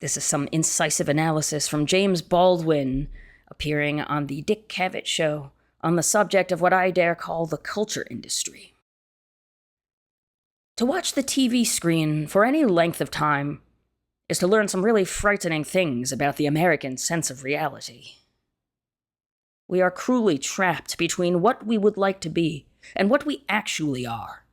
This is some incisive analysis from James Baldwin, appearing on the Dick Cavett Show, on the subject of what I dare call the culture industry. To watch the TV screen for any length of time is to learn some really frightening things about the American sense of reality. We are cruelly trapped between what we would like to be and what we actually are.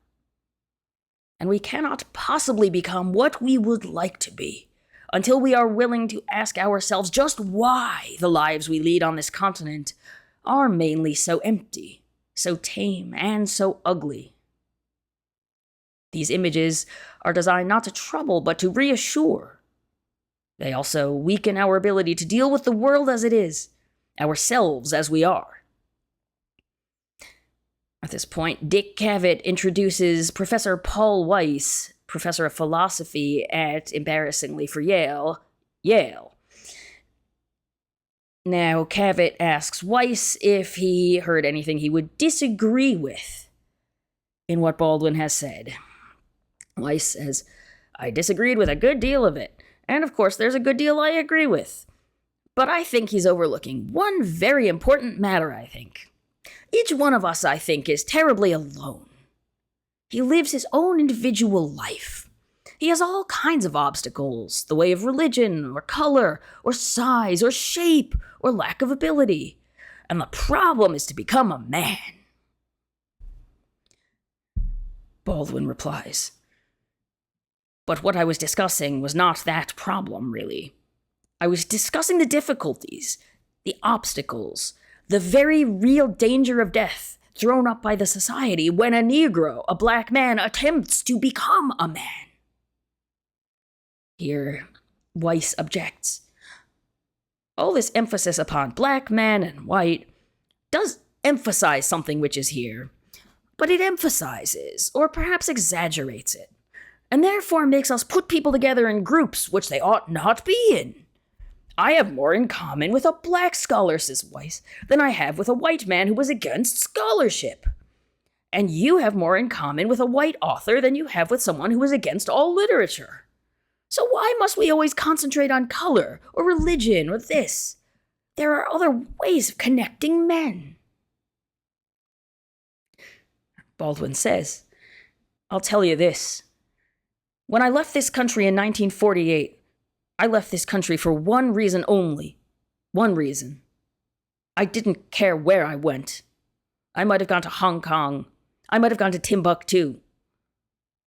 And we cannot possibly become what we would like to be until we are willing to ask ourselves just why the lives we lead on this continent are mainly so empty, so tame, and so ugly. These images are designed not to trouble, but to reassure. They also weaken our ability to deal with the world as it is, ourselves as we are. At this point, Dick Cavett introduces Professor Paul Weiss, professor of philosophy at, embarrassingly for Yale. Now, Cavett asks Weiss if he heard anything he would disagree with in what Baldwin has said. Weiss says, "I disagreed with a good deal of it, and of course there's a good deal I agree with. But I think he's overlooking one very important matter, I think. Each one of us, I think, is terribly alone. He lives his own individual life. He has all kinds of obstacles, the way of religion, or color, or size, or shape, or lack of ability. And the problem is to become a man." Baldwin replies, "But what I was discussing was not that problem, really. I was discussing the difficulties, the obstacles, the very real danger of death thrown up by the society when a Negro, a black man, attempts to become a man." Here, Weiss objects. All this emphasis upon black man and white does emphasize something which is here, but it emphasizes, or perhaps exaggerates it, and therefore makes us put people together in groups which they ought not be in. "I have more in common with a black scholar," says Weiss, "than I have with a white man who was against scholarship. And you have more in common with a white author than you have with someone who is against all literature. So why must we always concentrate on color, or religion, or this? There are other ways of connecting men." Baldwin says, "I'll tell you this. When I left this country in 1948, I left this country for one reason only. One reason. I didn't care where I went. I might have gone to Hong Kong. I might have gone to Timbuktu.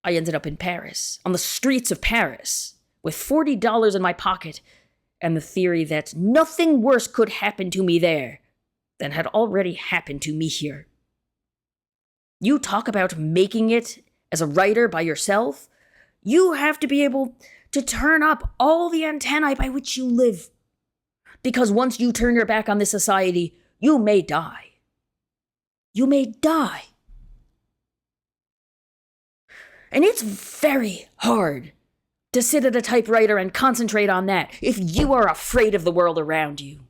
I ended up in Paris, on the streets of Paris, with $40 in my pocket, and the theory that nothing worse could happen to me there than had already happened to me here. You talk about making it as a writer by yourself. You have to be able to turn up all the antennae by which you live. Because once you turn your back on this society, you may die. You may die. And it's very hard to sit at a typewriter and concentrate on that if you are afraid of the world around you.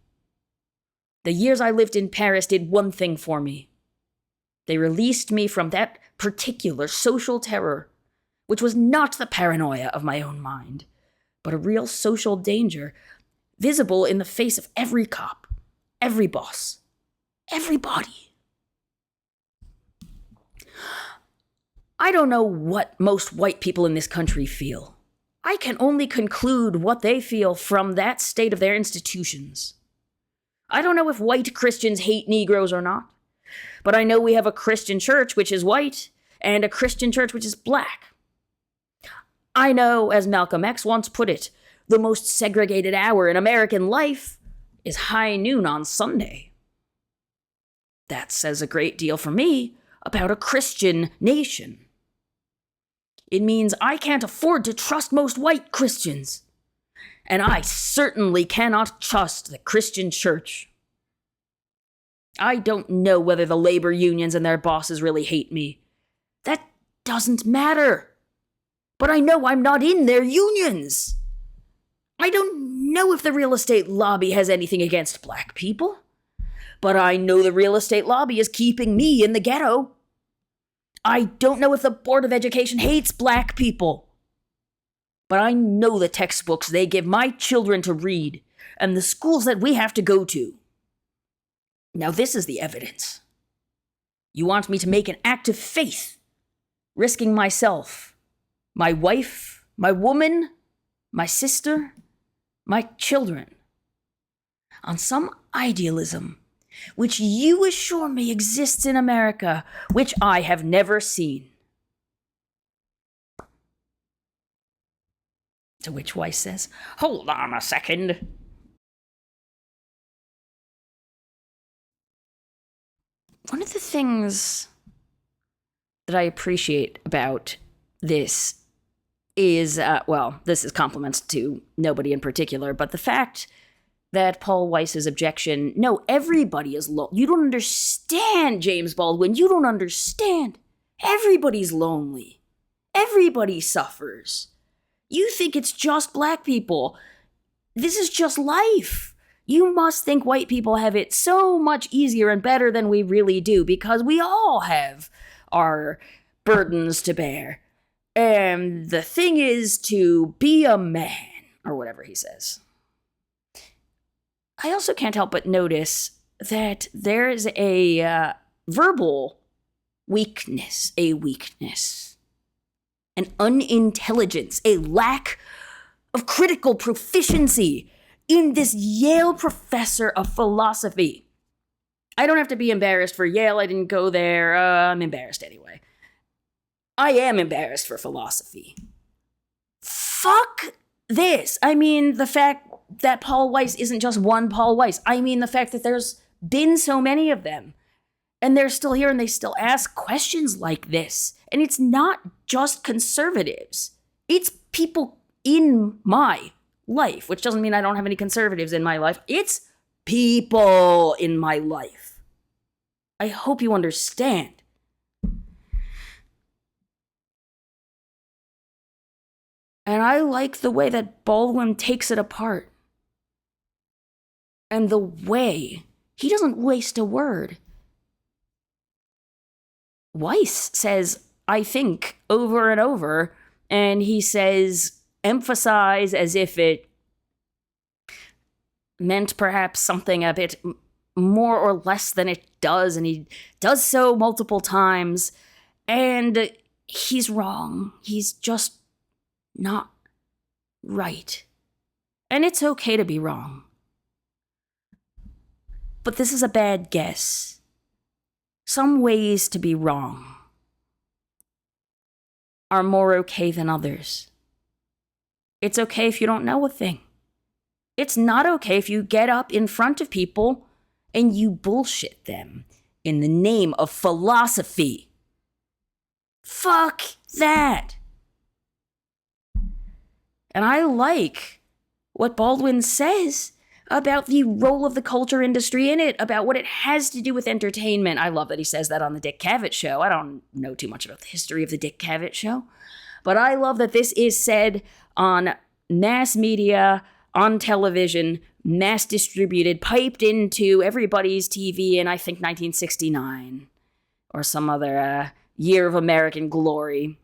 The years I lived in Paris did one thing for me. They released me from that particular social terror, which was not the paranoia of my own mind, but a real social danger, visible in the face of every cop, every boss, everybody. I don't know what most white people in this country feel. I can only conclude what they feel from that state of their institutions. I don't know if white Christians hate Negroes or not, but I know we have a Christian church which is white and a Christian church which is black. I know, as Malcolm X once put it, the most segregated hour in American life is high noon on Sunday. That says a great deal for me about a Christian nation. It means I can't afford to trust most white Christians. And I certainly cannot trust the Christian church. I don't know whether the labor unions and their bosses really hate me. That doesn't matter. But I know I'm not in their unions. I don't know if the real estate lobby has anything against black people. But I know the real estate lobby is keeping me in the ghetto. I don't know if the Board of Education hates black people. but I know the textbooks they give my children to read and the schools that we have to go to. Now this is the evidence. You want me to make an act of faith, risking myself, my wife, my woman, my sister, my children, on some idealism which you assure me exists in America, which I have never seen. To which Weiss says, "Hold on a second. One of the things that I appreciate about this is, this is compliments to nobody in particular, but the fact that Paul Weiss's objection, no, everybody is lonely. You don't understand, James Baldwin. You don't understand. Everybody's lonely. Everybody suffers. You think it's just black people. This is just life. You must think white people have it so much easier and better than we really do, because we all have our burdens to bear. And the thing is to be a man," or whatever he says. I also can't help but notice that there is a verbal weakness, an unintelligence, a lack of critical proficiency in this Yale professor of philosophy. I don't have to be embarrassed for Yale. I didn't go there. I'm embarrassed anyway. I am embarrassed for philosophy. Fuck this. I mean, the fact that Paul Weiss isn't just one Paul Weiss. I mean, the fact that there's been so many of them, and they're still here, and they still ask questions like this. And it's not just conservatives. It's people in my life, which doesn't mean I don't have any conservatives in my life. It's people in my life. I hope you understand. And I like the way that Baldwin takes it apart. And the way he doesn't waste a word. Weiss says, "I think," over and over, and he says, emphasize as if it meant perhaps something a bit more or less than it does, and he does so multiple times, and he's wrong. He's just not right. And it's okay to be wrong. But this is a bad guess. Some ways to be wrong are more okay than others. It's okay if you don't know a thing. It's not okay if you get up in front of people and you bullshit them in the name of philosophy. Fuck that. And I like what Baldwin says about the role of the culture industry in it, about what it has to do with entertainment. I love that he says that on the Dick Cavett Show. I don't know too much about the history of the Dick Cavett Show, but I love that this is said on mass media, on television, mass distributed, piped into everybody's TV in, I think, 1969 or some other year of American glory.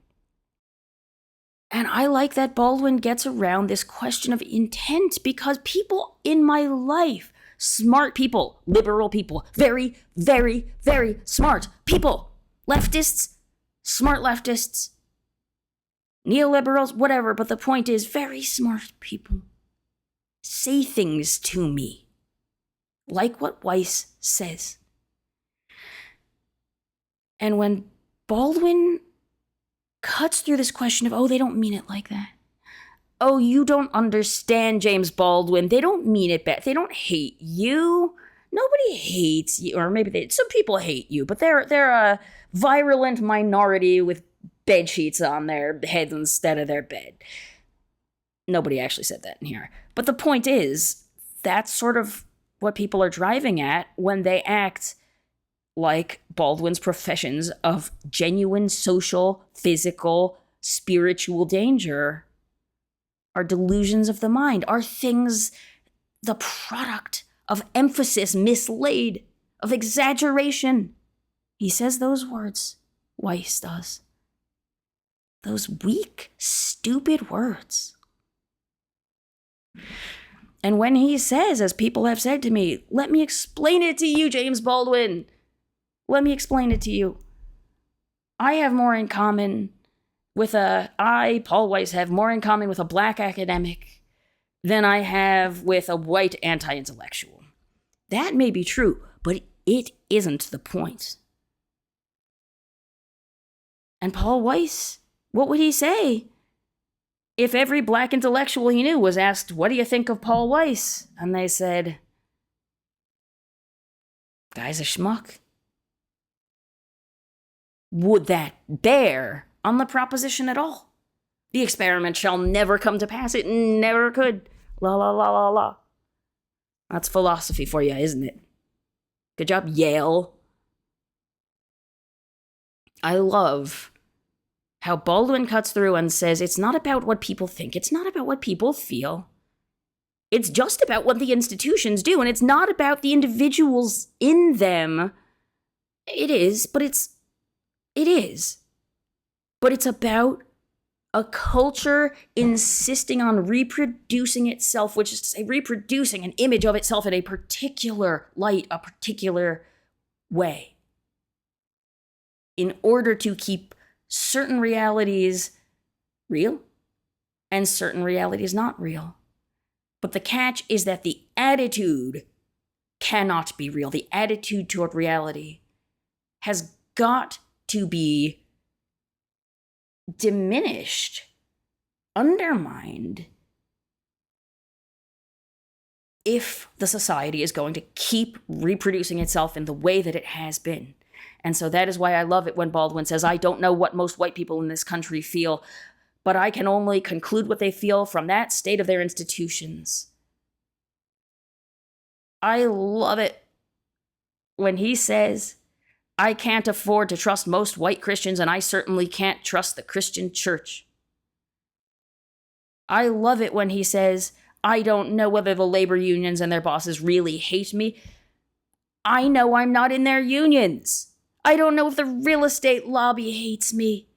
And I like that Baldwin gets around this question of intent, because people in my life, smart people, liberal people, very, very, very smart people, leftists, smart leftists, neoliberals, whatever, but the point is, very smart people say things to me, like what Weiss says. And when Baldwin cuts through this question of, oh, they don't mean it like that. Oh, you don't understand, James Baldwin. They don't mean it bad. They don't hate you. Nobody hates you. Or maybe some people hate you, but they're a virulent minority with bed sheets on their heads instead of their bed. Nobody actually said that in here. But the point is, that's sort of what people are driving at when they act like Baldwin's professions of genuine social, physical, spiritual danger are delusions of the mind, are things the product of emphasis mislaid, of exaggeration. He says those words. Weiss does. Those weak, stupid words. And when he says, as people have said to me, let me explain it to you, James Baldwin. Let me explain it to you. I have more in common with Paul Weiss, have more in common with a black academic than I have with a white anti-intellectual. That may be true, but it isn't the point. And Paul Weiss, what would he say if every black intellectual he knew was asked, what do you think of Paul Weiss? And they said, guy's a schmuck. Would that bear on the proposition at all? The experiment shall never come to pass. It never could. La, la, la, la, la. That's philosophy for you, isn't it? Good job, Yale. I love how Baldwin cuts through and says it's not about what people think. It's not about what people feel. It's just about what the institutions do, and it's not about the individuals in them. It is. But it's about a culture insisting on reproducing itself, which is to say reproducing an image of itself in a particular light, a particular way, in order to keep certain realities real and certain realities not real. But the catch is that the attitude cannot be real. The attitude toward reality has got to be diminished, undermined, if the society is going to keep reproducing itself in the way that it has been. And so that is why I love it when Baldwin says, I don't know what most white people in this country feel, but I can only conclude what they feel from that state of their institutions. I love it when he says, I can't afford to trust most white Christians, and I certainly can't trust the Christian church. I love it when he says, I don't know whether the labor unions and their bosses really hate me. I know I'm not in their unions. I don't know if the real estate lobby hates me.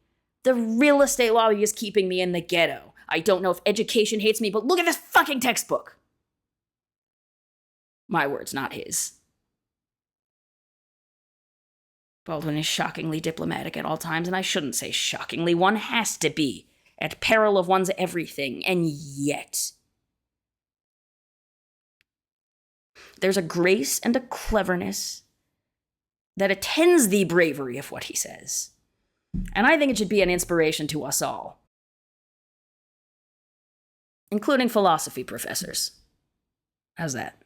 The real estate lobby is keeping me in the ghetto. I don't know if education hates me, but look at this fucking textbook. My words, not his. Baldwin is shockingly diplomatic at all times, and I shouldn't say shockingly. One has to be, at peril of one's everything, and yet there's a grace and a cleverness that attends the bravery of what he says. And I think it should be an inspiration to us all, including philosophy professors. How's that?